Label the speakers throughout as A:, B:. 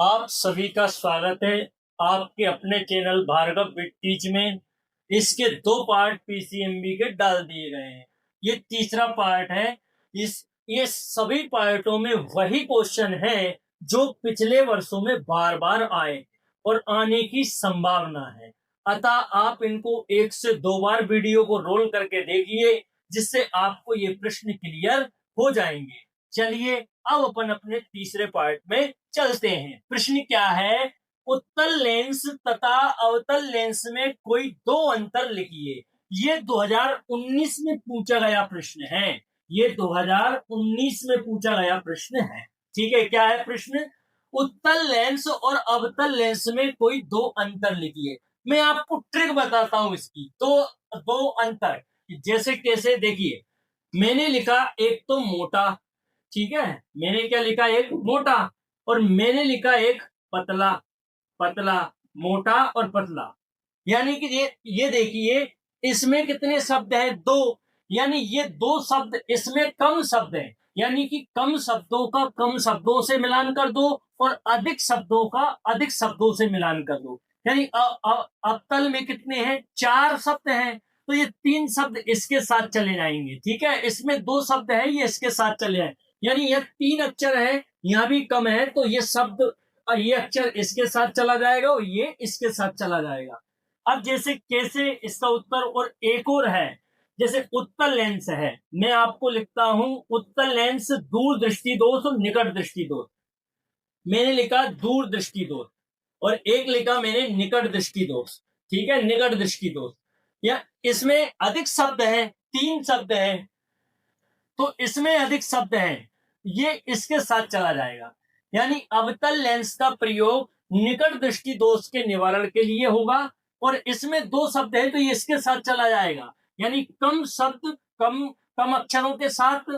A: आप सभी का स्वागत है आपके अपने चैनल भार्गव विद टीच में। इसके दो पार्ट पीसीएमबी के डाल दिए गए हैं। ये तीसरा पार्ट है। ये सभी पार्टों में वही क्वेश्चन है जो पिछले वर्षों में बार बार आए और आने की संभावना है। अतः आप इनको 1 से 2 बार वीडियो को रोल करके देखिए, जिससे आपको ये प्रश्न क्लियर हो जाएंगे। चलिए अब अपन अपने तीसरे पार्ट में चलते हैं। प्रश्न क्या है? उत्तल लेंस तथा अवतल लेंस में कोई दो अंतर लिखिए। ये 2019 में पूछा गया प्रश्न है। ये 2019 में पूछा गया प्रश्न है। ठीक है, क्या है प्रश्न? उत्तल लेंस और अवतल लेंस में कोई दो अंतर लिखिए। मैं आपको ट्रिक बताता हूं इसकी। दो अंतर जैसे कैसे, देखिए। मैंने लिखा एक तो मोटा, ठीक है। मैंने क्या लिखा? एक मोटा। और मैंने लिखा एक पतला। पतला, मोटा और पतला। यानी कि ये देखिए, इसमें कितने शब्द हैं? दो। यानी ये दो शब्द, इसमें कम शब्द हैं। यानी कि कम शब्दों का कम शब्दों से मिलान कर दो और अधिक शब्दों का अधिक शब्दों से मिलान कर दो। यानी अवतल में कितने हैं? 4 शब्द हैं, तो ये 3 शब्द इसके साथ चले जाएंगे। ठीक है, इसमें 2 शब्द है, ये इसके साथ चले जाए। यानी ये 3 अक्षर है, यहाँ भी कम है, तो ये शब्द, ये अक्षर इसके साथ चला जाएगा और ये इसके साथ चला जाएगा। अब जैसे कैसे इसका उत्तर, और एक और है। जैसे उत्तल लेंस है, मैं आपको लिखता हूं उत्तल लेंस दूर दृष्टि दोष और निकट दृष्टि दोष। मैंने लिखा दूर दृष्टि दोष और एक लिखा मैंने निकट दृष्टि दोष। ठीक है, निकट दृष्टि दोष। या इसमें अधिक शब्द है, 3 शब्द है, तो इसमें अधिक शब्द है, ये इसके साथ चला जाएगा। यानी अवतल लेंस का प्रयोग निकट दृष्टि दोष के निवारण के लिए होगा और इसमें 2 शब्द है, तो ये इसके साथ चला जाएगा। यानी कम शब्द कम कम अक्षरों के साथ,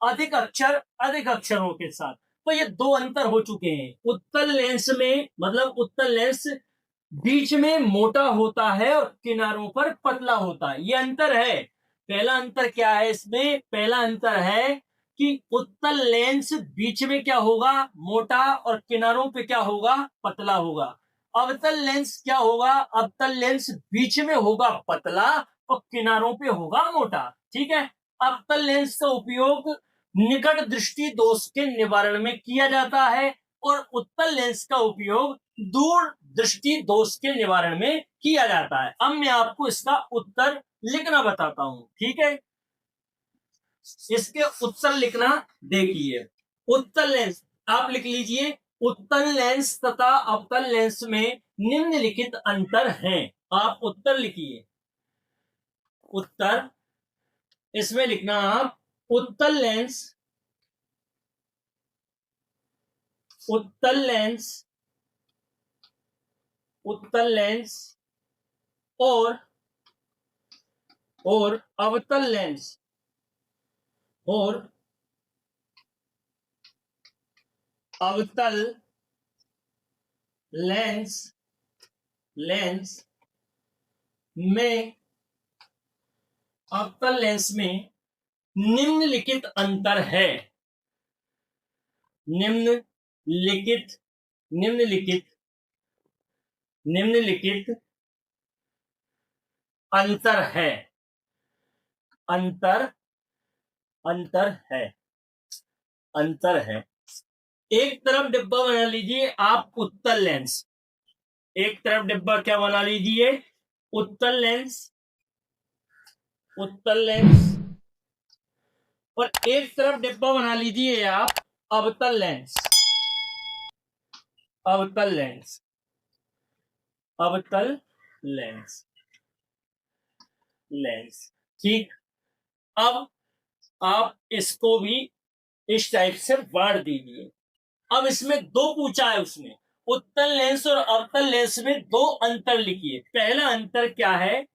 A: अधिक अक्षर अधिक अक्षरों के साथ। तो ये 2 अंतर हो चुके हैं। उत्तल लेंस में, मतलब उत्तल लेंस बीच में मोटा होता है और किनारों पर पतला होता है, ये अंतर है। पहला अंतर क्या है इसमें? पहला अंतर है कि उत्तल लेंस बीच में क्या होगा? मोटा, और किनारों पे क्या होगा? पतला होगा। अवतल लेंस क्या होगा? अवतल लेंस बीच में होगा पतला और किनारों पे होगा मोटा। ठीक है। अवतल लेंस का उपयोग निकट दृष्टि दोष के निवारण में किया जाता है और उत्तल लेंस का उपयोग दूर दृष्टि दोष के निवारण में किया जाता है। अब मैं आपको इसका उत्तर लिखना बताता हूं। ठीक है, इसके उत्तर लिखना देखिए। उत्तल लेंस आप लिख लीजिए, उत्तल लेंस तथा अवतल लेंस में निम्नलिखित अंतर हैं। आप उत्तर लिखिए। उत्तर इसमें लिखना आप, उत्तल लेंस, उत्तल लेंस, उत्तल लेंस और अवतल लेंस और अवतल लेंस में, अवतल लेंस में निम्नलिखित अंतर है। निम्नलिखित निम्नलिखित निम्नलिखित अंतर है। अंतर अंतर है अंतर है। एक तरफ डिब्बा बना लीजिए आप, उत्तल लेंस। एक तरफ डिब्बा क्या बना लीजिए? उत्तल लेंस, उत्तल लेंस। और एक तरफ डिब्बा बना लीजिए आप अवतल लेंस, अवतल लेंस, अवतल लेंस, लेंस। ठीक। अब आप इसको भी इस टाइप से बांट दीजिए। अब इसमें 2 पूछा है उसने। उत्तल लेंस और अवतल लेंस में 2 अंतर लिखिए। पहला अंतर क्या है?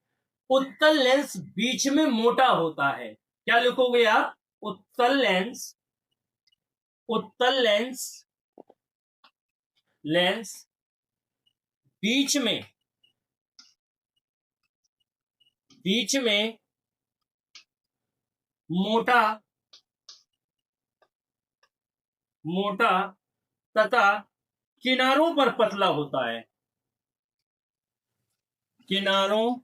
A: उत्तल लेंस बीच में मोटा होता है। क्या लिखोगे आप? उत्तल लेंस, उत्तल लेंस, लेंस बीच में, बीच में मोटा, मोटा तथा किनारों पर पतला होता है, किनारों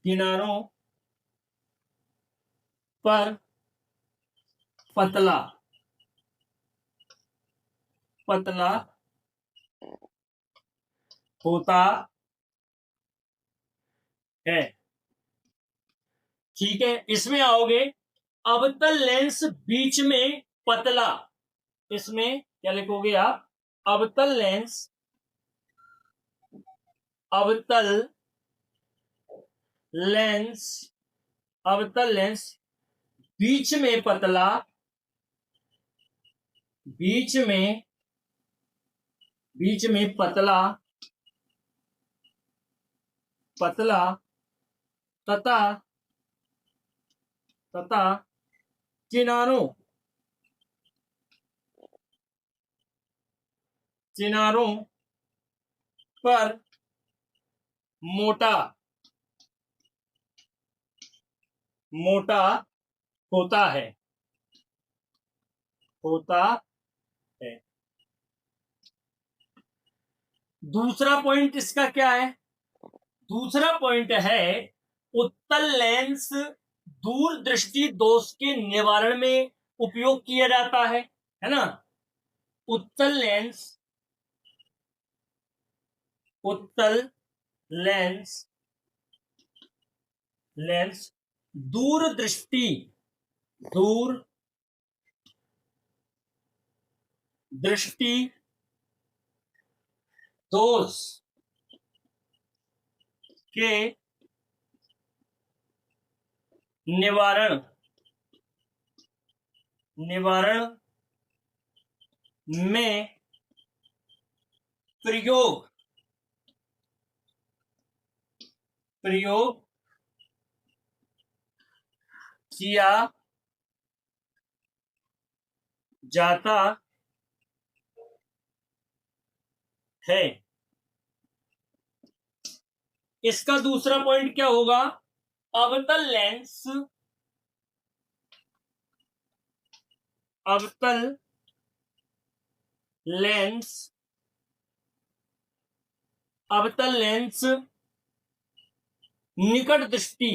A: किनारों पर पतला पतला होता है। ठीक है, इसमें आओगे, अवतल लेंस बीच में पतला, इसमें क्या लिखोगे आप? अवतल लेंस, अवतल लेंस, अवतल लेंस बीच में पतला, बीच में पतला पतला तथा तथा किनारों किनारों पर मोटा मोटा होता है, होता है। दूसरा पॉइंट इसका क्या है? दूसरा पॉइंट है, उत्तल लेंस दूरदृष्टि दोष के निवारण में उपयोग किया जाता है ना? उत्तल लेंस, उत्तल लेंस लेंस दूरदृष्टि दोष के निवारण में प्रयोग किया जाता है। इसका दूसरा पॉइंट क्या होगा? अवतल लेंस, अवतल लेंस, अवतल लेंस निकट दृष्टि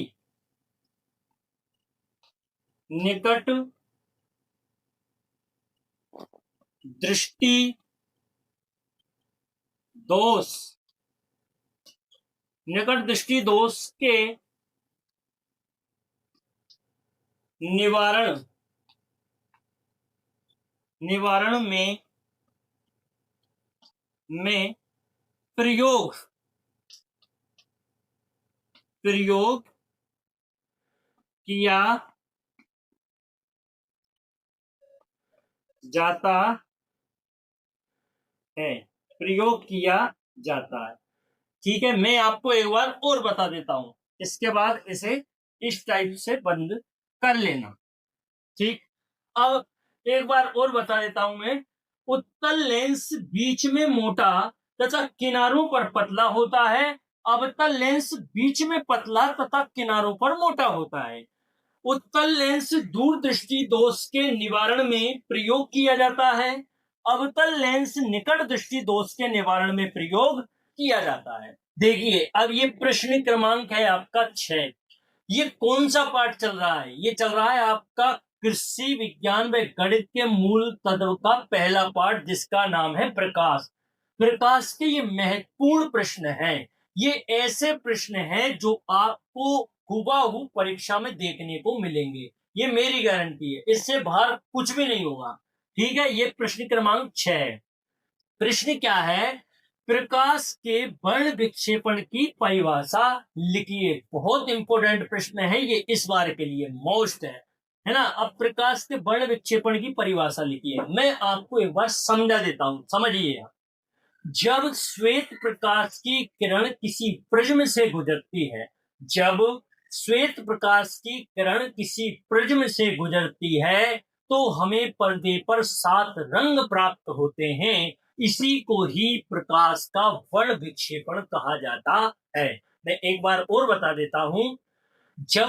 A: दोष, निकट दृष्टि दोष के निवारण में प्रयोग किया जाता है, प्रयोग किया जाता है। ठीक है, मैं आपको एक बार और बता देता हूं, इसके बाद इसे इस टाइप से बंद कर लेना। ठीक, अब एक बार और बता देता हूं मैं। उत्तल लेंस बीच में मोटा तथा किनारों पर पतला होता है, अवतल लेंस बीच में पतला तथा किनारों पर मोटा होता है। उत्तल लेंस दूरदृष्टि दोष के निवारण में प्रयोग किया जाता है, अवतल लेंस निकट दृष्टि दोष के निवारण में प्रयोग किया जाता है। देखिए, अब ये प्रश्न क्रमांक है आपका 6। ये कौन सा पाठ चल रहा है? ये चल रहा है आपका कृषि विज्ञान व गणित के मूल तत्व का पहला पाठ, जिसका नाम है प्रकाश। प्रकाश के ये महत्वपूर्ण प्रश्न है। ये ऐसे प्रश्न हैं जो आपको हुबहू परीक्षा में देखने को मिलेंगे, ये मेरी गारंटी है, इससे बाहर कुछ भी नहीं होगा। ठीक है, ये प्रश्न क्रमांक 6 है। प्रश्न क्या है? प्रकाश के वर्ण विक्षेपण की परिभाषा लिखिए। बहुत इंपॉर्टेंट प्रश्न है ये, इस बार के लिए मोस्ट है ना? अब प्रकाश के वर्ण विक्षेपण की परिभाषा लिखिए। मैं आपको एक बार समझा देता हूं, समझिए। जब श्वेत प्रकाश की किरण किसी प्रिज्म से गुजरती है, जब श्वेत प्रकाश की किरण किसी प्रिज्म से गुजरती है, तो हमें पर्दे पर 7 रंग प्राप्त होते हैं। इसी को ही प्रकाश का वर्ण विक्षेपण कहा जाता है। मैं एक बार और बता देता हूं। जब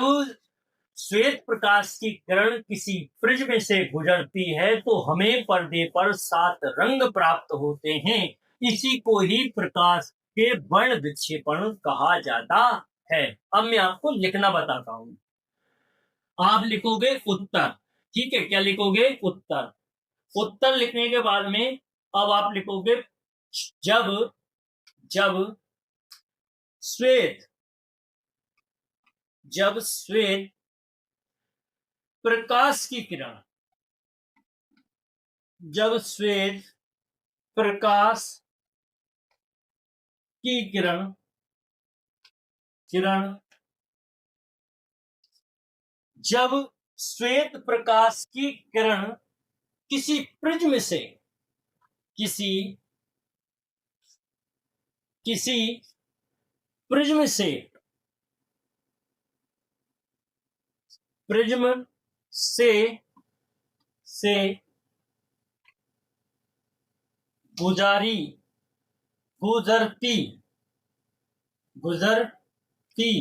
A: श्वेत प्रकाश की किरण किसी प्रिज्म से गुजरती है तो हमें पर्दे पर 7 रंग प्राप्त होते हैं। इसी को ही प्रकाश के वर्ण विक्षेपण कहा जाता है। अब मैं आपको लिखना बताता हूं। आप लिखोगे उत्तर, ठीक है? क्या लिखोगे? उत्तर। उत्तर लिखने के बाद में अब आप लिखोगे जब जब श्वेत जब श्वेत प्रकाश की किरण जब श्वेत प्रकाश की किरण किरण जब श्वेत प्रकाश की किरण किसी प्रिज्म से किसी किसी प्रिज्म से प्रिज्म से से गुजारी गुजरती गुजरती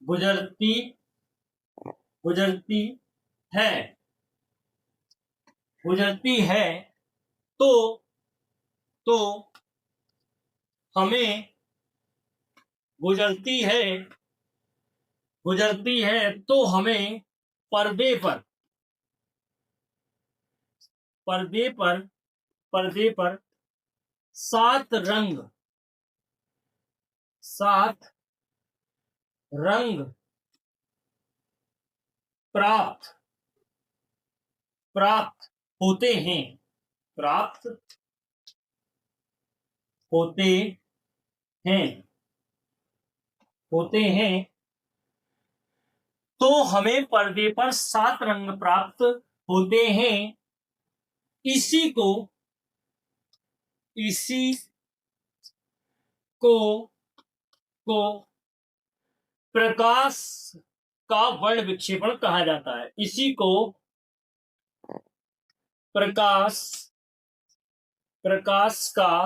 A: गुजरती गुजरती है गुजरती है तो तो हमें गुजरती है तो हमें पर्दे पर पर्दे पर पर्दे पर 7 रंग प्राप्त प्राप्त होते हैं प्राप्त होते हैं होते हैं तो हमें पर्दे पर 7 रंग प्राप्त होते हैं। इसी को को प्रकाश का वर्ण विक्षेपण कहा जाता है। इसी को प्रकाश का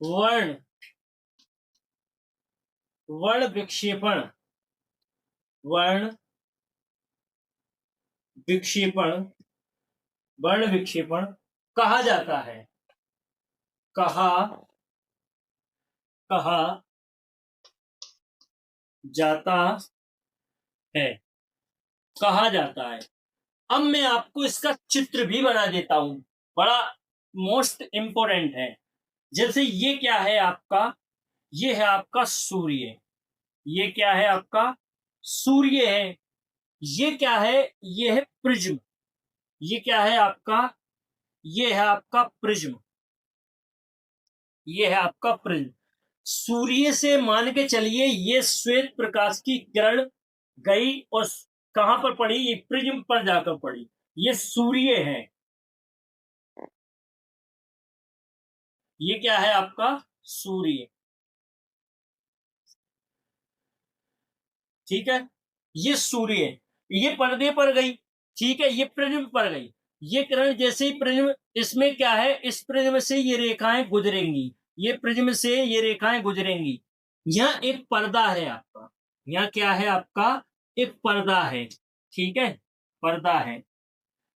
A: वर्ण विक्षेपण वर्ण विक्षेपण कहा जाता है। कहा जाता है। अब मैं आपको इसका चित्र भी बना देता हूं, बड़ा मोस्ट इंपोर्टेंट है। जैसे ये क्या है आपका? ये है आपका सूर्य। ये क्या है आपका? सूर्य है। ये क्या है? ये है प्रिज्म। ये क्या है आपका? ये है आपका प्रिज्म। ये है आपका प्रिज्म। सूर्य से मान के चलिए ये श्वेत प्रकाश की किरण गई और कहां पर पड़ी? ये प्रिज्म पर जाकर पड़ी। ये सूर्य है। ये क्या है आपका? सूर्य। ठीक है, ये सूर्य है। ये पर्दे पर गई, ठीक है, ये प्रिज्म पर गई। ये किरण जैसे ही प्रिज्म, इसमें क्या है? इस प्रिज्म से ये रेखाएं गुजरेंगी, ये प्रिज्म से ये रेखाएं गुजरेंगी। यह एक पर्दा है आपका। यह क्या है आपका? एक पर्दा है। ठीक है, पर्दा है।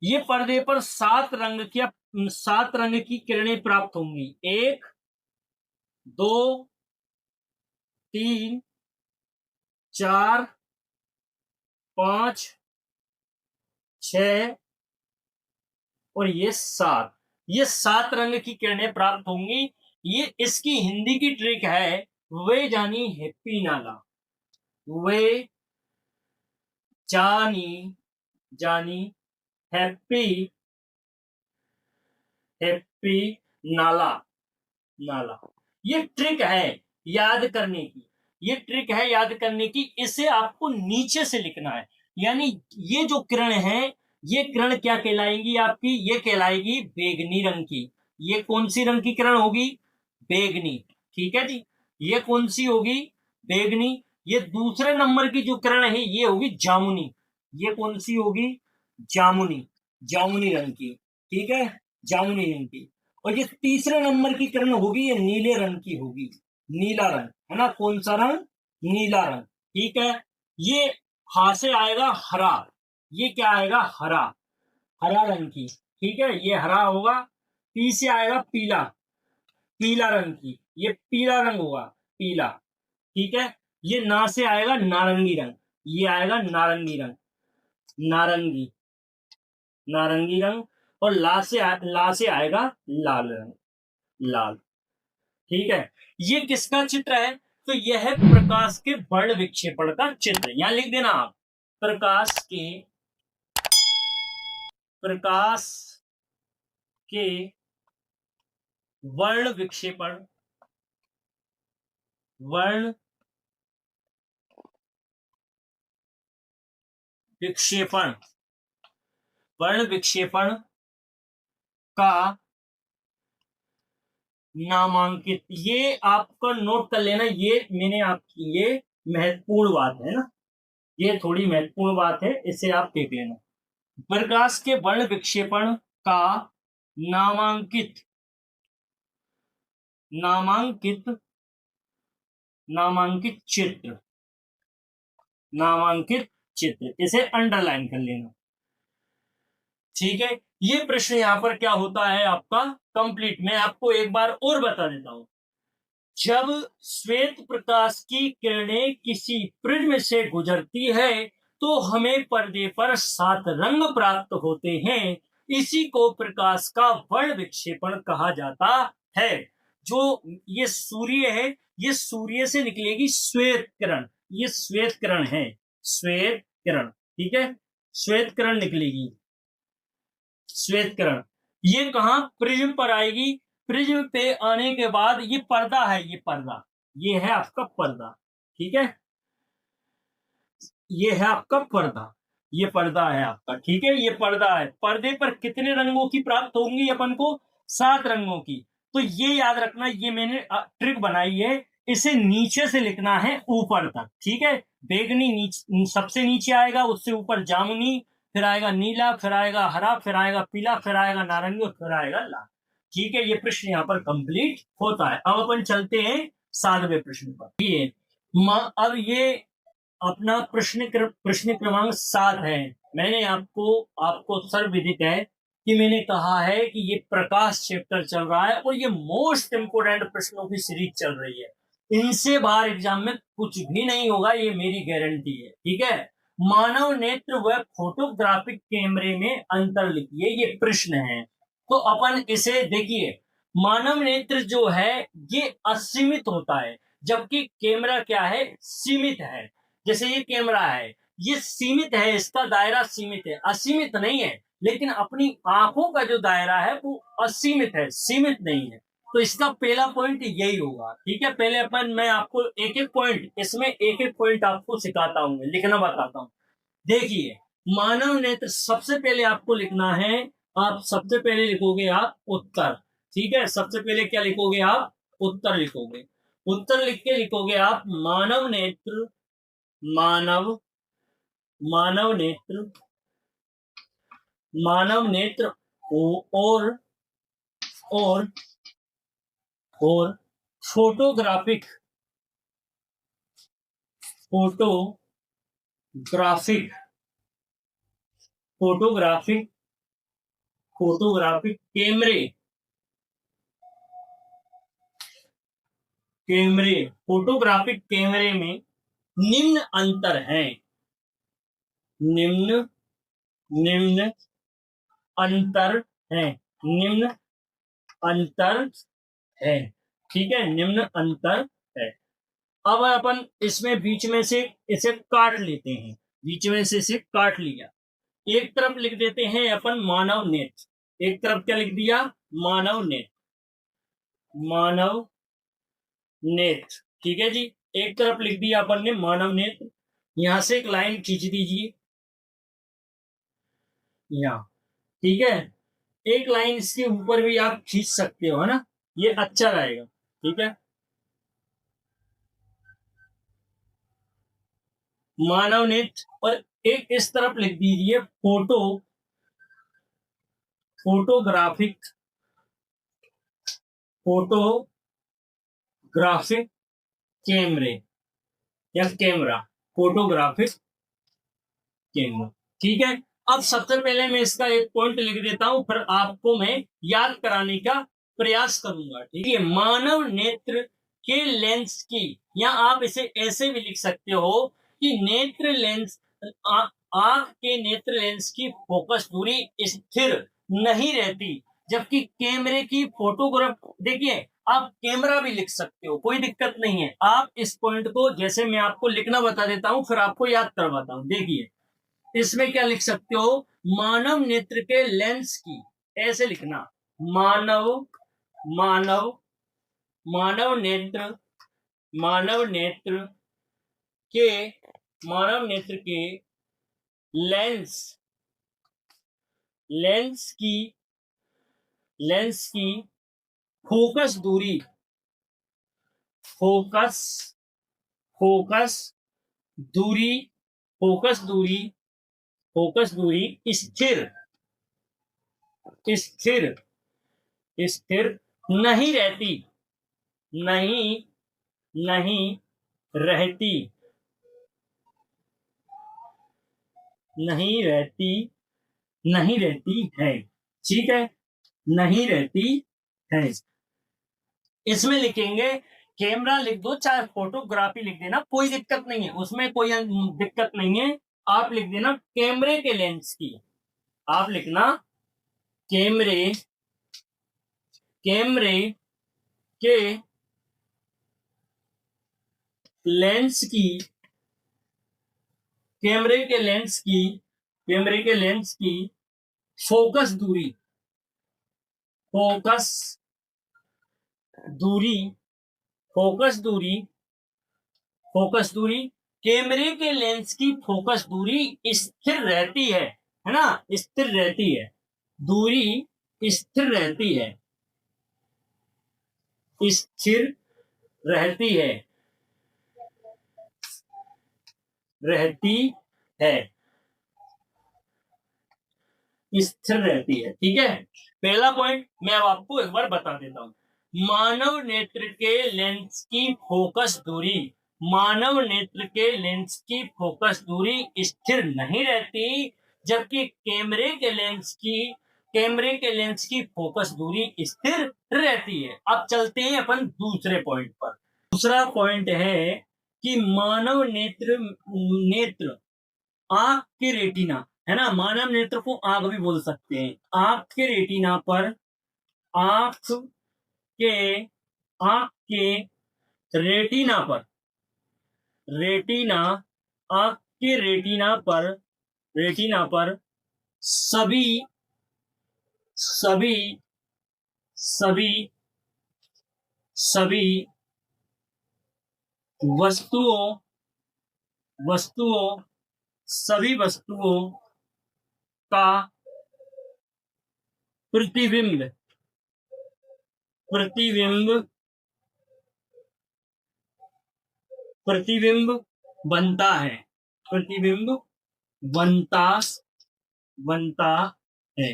A: ये पर्दे पर 7 रंग की किरणें प्राप्त होंगी। 1 2 3 4 5 6 और ये 7। ये 7 रंग की किरणें प्राप्त होंगी। ये इसकी हिंदी की ट्रिक है, वे जानी हैप्पी नाला। वे जानी हैप्पी नाला। ये ट्रिक है याद करने की। इसे आपको नीचे से लिखना है। यानी ये जो किरण है, ये किरण क्या कहलाएगी आपकी? ये कहलाएगी बैंगनी रंग की। ये कौन सी रंग की किरण होगी? बैंगनी। ठीक है जी, ये कौन सी होगी? बैंगनी। ये दूसरे नंबर की जो किरण है ये होगी जामुनी। ये कौन सी होगी? जामुनी रंग की। ठीक है, जामुनी रंग की। और ये तीसरे नंबर की किरण होगी, ये नीले रंग की होगी। नीला रंग है ना? कौन सा रंग? नीला रंग। ठीक है, ये हा से आएगा हरा, ये क्या आएगा हरा, हरा रंग की, ठीक है, ये हरा होगा। पी से आएगा पीला, पीला रंग की, ये पीला रंग होगा, पीला, ठीक है। ये ना से आएगा नारंगी रंग, ये आएगा नारंगी रंग, नारंगी, नारंगी रंग। और ला से आएगा लाल रंग, लाल, ठीक है। ये किसका चित्र है? तो यह है प्रकाश के वर्ण विक्षेपण का चित्र। यहां लिख देना आप, प्रकाश के वर्ण विक्षेपण, वर्ण विक्षेपण, वर्ण विक्षेपण का नामांकित। ये आपका नोट कर लेना, ये मैंने आपकी, ये महत्वपूर्ण बात है ना, ये थोड़ी महत्वपूर्ण बात है, इसे आप देख लेना। प्रकाश के वर्ण विक्षेपण का नामांकित, नामांकित, नामांकित चित्र, नामांकित चित्र, इसे अंडरलाइन कर लेना, ठीक है। ये प्रश्न यहां पर क्या होता है आपका कंप्लीट। मैं आपको एक बार और बता देता हूं। जब श्वेत प्रकाश की किरणें किसी प्रिज्म से गुजरती है तो हमें पर्दे पर 7 रंग प्राप्त होते हैं। इसी को प्रकाश का वर्ण विक्षेपण कहा जाता है। जो ये सूर्य है, ये सूर्य से निकलेगी श्वेत किरण, ये श्वेत किरण है, श्वेत किरण, ठीक है, श्वेत किरण निकलेगी, श्वेत किरण। ये कहां प्रिज्म पर आएगी, प्रिज्म पे आने के बाद ये पर्दा है, ये पर्दा, ये है आपका पर्दा, ठीक है, ये है आपका पर्दा, ये पर्दा है आपका, ठीक है, ये पर्दा है। पर्दे पर कितने रंगों की प्राप्त होंगी अपन को? 7 रंगों की। तो ये याद रखना, ये मैंने ट्रिक बनाई है, इसे नीचे से लिखना है ऊपर तक, ठीक है। बैगनी सबसे नीचे आएगा, उससे ऊपर जामुनी, फिर आएगा नीला, फिर आएगा हरा, फिर आएगा पीला, फिर आएगा नारंगी और फिर आएगा लाल, ठीक है। ये प्रश्न यहाँ पर कंप्लीट होता है। अब अपन चलते हैं 7वें प्रश्न पर। ये अब ये अपना प्रश्न क्रमांक 7 है। मैंने आपको सर्वविदित है कि मैंने कहा है कि ये प्रकाश चैप्टर चल रहा है और ये मोस्ट इंपोर्टेंट प्रश्नों की सीरीज चल रही है। इनसे बाहर एग्जाम में कुछ भी नहीं होगा, ये मेरी गारंटी है, ठीक है। मानव नेत्र व फोटोग्राफिक कैमरे में अंतर लिखिए, ये प्रश्न है। तो अपन इसे देखिए, मानव नेत्र जो है ये असीमित होता है, जबकि कैमरा क्या है? सीमित है। जैसे ये कैमरा है, ये सीमित है, इसका दायरा सीमित है, असीमित नहीं है। लेकिन अपनी आंखों का जो दायरा है वो असीमित है, सीमित नहीं है। तो इसका पहला पॉइंट यही होगा, ठीक है। पहले मैं आपको एक एक पॉइंट, इसमें एक एक पॉइंट आपको सिखाता हूँ, लिखना बताता हूँ। देखिए, मानव नेत्र सबसे पहले आपको लिखना है, आप सबसे पहले लिखोगे आप उत्तर, ठीक है। सबसे पहले क्या लिखोगे आप? उत्तर लिखोगे। उत्तर लिख के लिखोगे आप मानव नेत्र, मानव, मानव नेत्र, मानव नेत्र और और और फोटोग्राफिक, फोटोग्राफिक, फोटोग्राफिक, फोटोग्राफिक कैमरे, कैमरे, फोटोग्राफिक कैमरे में निम्न अंतर है, निम्न, निम्न अंतर है, निम्न अंतर है, ठीक है, निम्न अंतर है। अब अपन इसमें बीच में से इसे काट लेते हैं, बीच में से इसे काट लिया। एक तरफ लिख देते हैं अपन मानव नेत्र, एक तरफ क्या लिख दिया? मानव नेत्र, मानव नेत्र, ठीक है जी। एक तरफ लिख दिया अपन ने मानव नेत्र। यहां से एक लाइन खींच दीजिए, यहाँ, ठीक है। एक लाइन इसके ऊपर भी आप खींच सकते हो, है ना, ये अच्छा रहेगा, ठीक है। मानव नेत्र, और एक इस तरफ लिख दीजिए फोटोग्राफिक, फोटोग्राफिक कैमरे या कैमरा, फोटोग्राफिक कैमरा। ठीक है, अब सबसे पहले मैं इसका एक पॉइंट लिख देता हूं, फिर आपको मैं याद कराने का प्रयास करूंगा। ठीक है, मानव नेत्र के लेंस की, या आप इसे ऐसे भी लिख सकते हो कि नेत्र लेंस, आंख के नेत्र लेंस की फोकस दूरी स्थिर नहीं रहती, जबकि कैमरे की फोटोग्राफ, देखिए आप कैमरा भी लिख सकते हो, कोई दिक्कत नहीं है। आप इस पॉइंट को, जैसे मैं आपको लिखना बता देता हूं, फिर आपको याद करवाता हूं। देखिए इसमें क्या लिख सकते हो, मानव नेत्र के लेंस की, ऐसे लिखना, मानव मानव मानव नेत्र, मानव नेत्र के, मानव नेत्र के लेंस, लेंस की, लेंस की फोकस दूरी, फोकस, फोकस दूरी, फोकस दूरी, फोकस दूरी स्थिर, स्थिर, स्थिर नहीं रहती, नहीं, नहीं रहती, नहीं रहती, नहीं रहती है। ठीक है, नहीं रहती है। इसमें लिखेंगे कैमरा लिख दो, चाहे फोटोग्राफी लिख देना, कोई दिक्कत नहीं है, उसमें कोई दिक्कत नहीं है। आप लिख देना कैमरे के लेंस की, आप लिखना कैमरे, कैमरे के लेंस की, कैमरे के लेंस की, कैमरे के लेंस की फोकस दूरी, फोकस दूरी, फोकस दूरी, फोकस दूरी, कैमरे के लेंस की फोकस दूरी स्थिर रहती है ना, स्थिर रहती है, दूरी स्थिर रहती है, स्थिर रहती है, रहती है, स्थिर रहती है। ठीक है, पहला पॉइंट मैं अब आपको एक बार बता देता हूं, मानव नेत्र के लेंस की फोकस दूरी, मानव नेत्र के लेंस की फोकस दूरी स्थिर नहीं रहती, जबकि कैमरे के लेंस की, कैमरे के लेंस की फोकस दूरी स्थिर रहती है। अब चलते हैं अपन दूसरे पॉइंट पर। दूसरा पॉइंट है कि मानव नेत्र, नेत्र, आंख के रेटिना, है ना, मानव नेत्र को आंख भी बोल सकते हैं, आंख के रेटिना पर, आंख के, आंख के रेटिना पर, रेटिना, आंख के रेटिना पर, रेटिना पर सभी, सभी, सभी, सभी वस्तुओं, वस्तुओं, सभी वस्तुओं का प्रतिबिंब, प्रतिबिंब, प्रतिबिंब बनता है, प्रतिबिंब बनता, बनता है,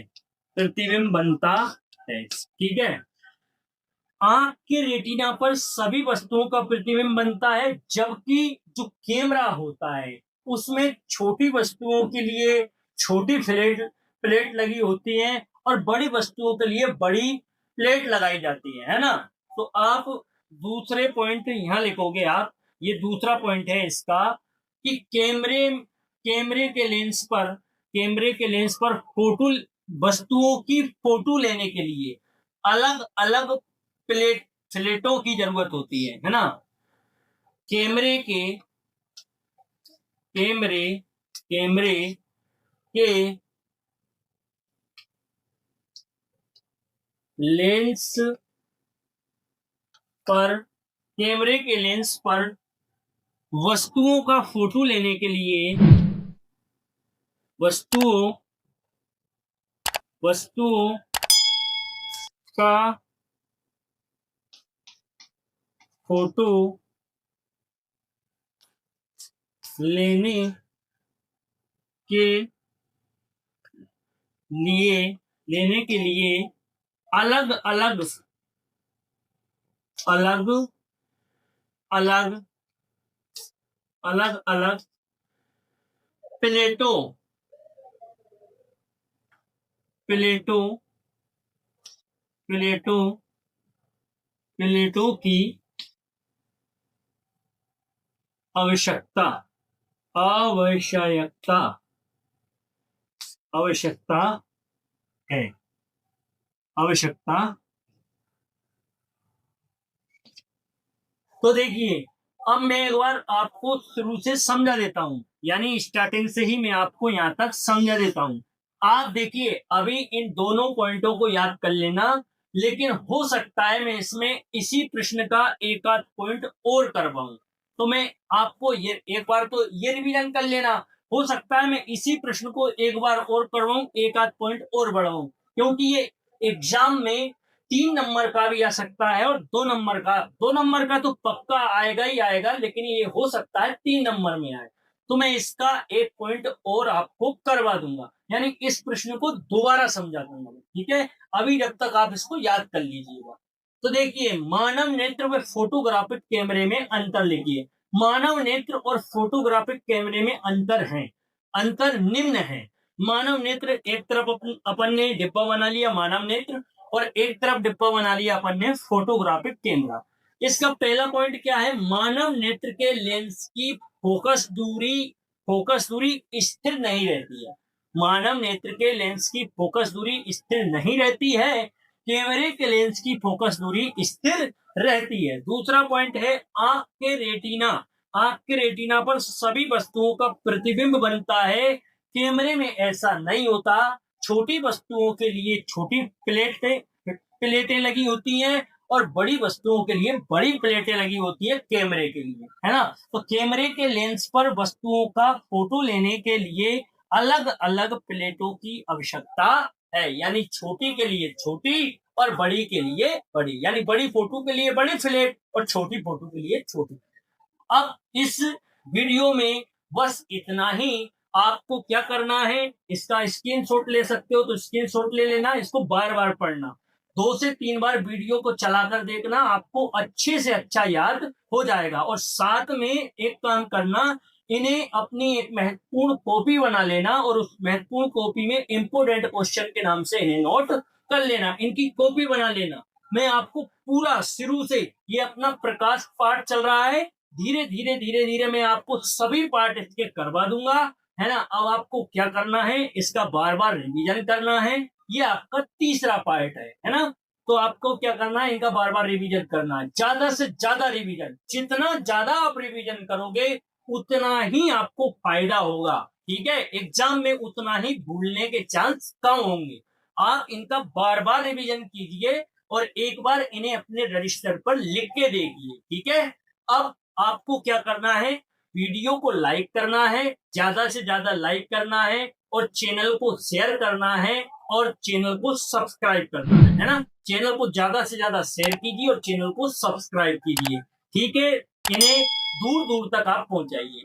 A: प्रतिबिंब बनता है। ठीक है, आंख के रेटिना पर सभी वस्तुओं का प्रतिबिंब बनता है, जबकि जो कैमरा होता है उसमें छोटी वस्तुओं के लिए छोटी प्लेट, प्लेट लगी होती है, और बड़ी वस्तुओं के लिए बड़ी प्लेट लगाई जाती है ना। तो आप दूसरे पॉइंट यहां लिखोगे आप, ये दूसरा पॉइंट है इसका, कि कैमरे, कैमरे के लेंस पर, कैमरे के लेंस पर फोटो, वस्तुओं की फोटो लेने के लिए अलग अलग प्लेट, प्लेटों की जरूरत होती है ना। कैमरे के, कैमरे, कैमरे के लेंस पर, कैमरे के लेंस पर वस्तुओं का फोटो लेने के लिए, वस्तुओं, वस्तुओं का फोटो लेने के लिए, लेने के लिए अलग अलग, अलग अलग, अलग अलग प्लेटो प्लेटो प्लेटो प्लेटो की आवश्यकता आवश्यकता आवश्यकता है आवश्यकता। तो देखिए, अब मैं एक बार आपको शुरू से समझा देता हूं, यानी स्टार्टिंग से ही मैं आपको यहां तक समझा देता हूं। आप देखिए, अभी इन दोनों पॉइंटों को याद कर लेना, लेकिन हो सकता है मैं इसमें इसी प्रश्न का एक आध पॉइंट और करवाऊं। तो मैं आपको ये एक बार तो ये रिवीजन कर लेना, हो सकता है मैं इसी प्रश्न को एक बार और करवाऊं, एक आध पॉइंट और बढ़ाऊं, क्योंकि ये एग्जाम में 3 नंबर का भी आ सकता है और 2 नंबर का तो पक्का आएगा ही आएगा, लेकिन ये हो सकता है 3 नंबर में आए। तो मैं इसका एक पॉइंट और आपको करवा दूंगा, यानी इस प्रश्न को दोबारा समझा दूंगा, ठीक है। अभी जब तक आप इसको याद कर लीजिएगा। तो देखिए, मानव नेत्र व फोटोग्राफिक कैमरे में अंतर लिखिए। मानव नेत्र और फोटोग्राफिक कैमरे में अंतर है, अंतर निम्न है। मानव नेत्र, एक तरफ अपन ने डिब्बा बना लिया मानव नेत्र, और एक तरफ डिब्बा बना लिया अपन ने फोटोग्राफिक कैमरा। इसका पहला पॉइंट क्या है? मानव नेत्र के लेंस की फोकस दूरी स्थिर नहीं रहती है। मानव नेत्र के लेंस की फोकस दूरी स्थिर नहीं रहती है, कैमरे के लेंस की फोकस दूरी स्थिर रहती है। दूसरा पॉइंट है आंख के रेटिना। आंख के रेटिना पर सभी वस्तुओं का प्रतिबिंब बनता है, कैमरे में ऐसा नहीं होता। छोटी वस्तुओं के लिए छोटी प्लेटें लगी होती हैं और बड़ी वस्तुओं के लिए बड़ी प्लेटें लगी होती है कैमरे के लिए, है ना। तो कैमरे के लेंस पर वस्तुओं का फोटो लेने के लिए अलग अलग प्लेटों की आवश्यकता है, यानी छोटी के लिए छोटी और बड़ी के लिए बड़ी, यानी बड़ी फोटो के लिए बड़ी प्लेट और छोटी फोटो के लिए छोटी। अब इस वीडियो में बस इतना ही। आपको क्या करना है, इसका स्क्रीनशॉट ले सकते हो तो स्क्रीनशॉट ले लेना, इसको बार बार पढ़ना, 2 से 3 बार वीडियो को चलाकर देखना, आपको अच्छे से अच्छा याद हो जाएगा। और साथ में एक काम करना, इन्हें अपनी एक महत्वपूर्ण कॉपी बना लेना और उस महत्वपूर्ण कॉपी में इंपोर्टेंट क्वेश्चन के नाम से इन्हें नोट कर लेना, इनकी कॉपी बना लेना। मैं आपको पूरा शुरू से, ये अपना प्रकाश पाठ चल रहा है, धीरे धीरे मैं आपको सभी पार्ट इसके करवा दूंगा, है ना। अब आपको क्या करना है, इसका बार बार रिवीजन करना है। ये आपका तीसरा पार्ट है ना। तो आपको क्या करना है, इनका बार बार रिवीजन करना है, ज्यादा से ज्यादा रिवीजन। जितना ज्यादा आप रिवीजन करोगे उतना ही आपको फायदा होगा, ठीक है। एग्जाम में उतना ही भूलने के चांस कम होंगे। आप इनका बार बार रिवीजन कीजिए और एक बार इन्हें अपने रजिस्टर पर लिख के देखिए, ठीक है। अब आपको क्या करना है, वीडियो को लाइक करना है, ज्यादा से ज्यादा लाइक करना है, और चैनल को शेयर करना है, और चैनल को सब्सक्राइब करना है ना। चैनल को ज्यादा से ज्यादा शेयर कीजिए और चैनल को सब्सक्राइब कीजिए, ठीक है। इन्हें दूर दूर तक आप पहुंचाइए।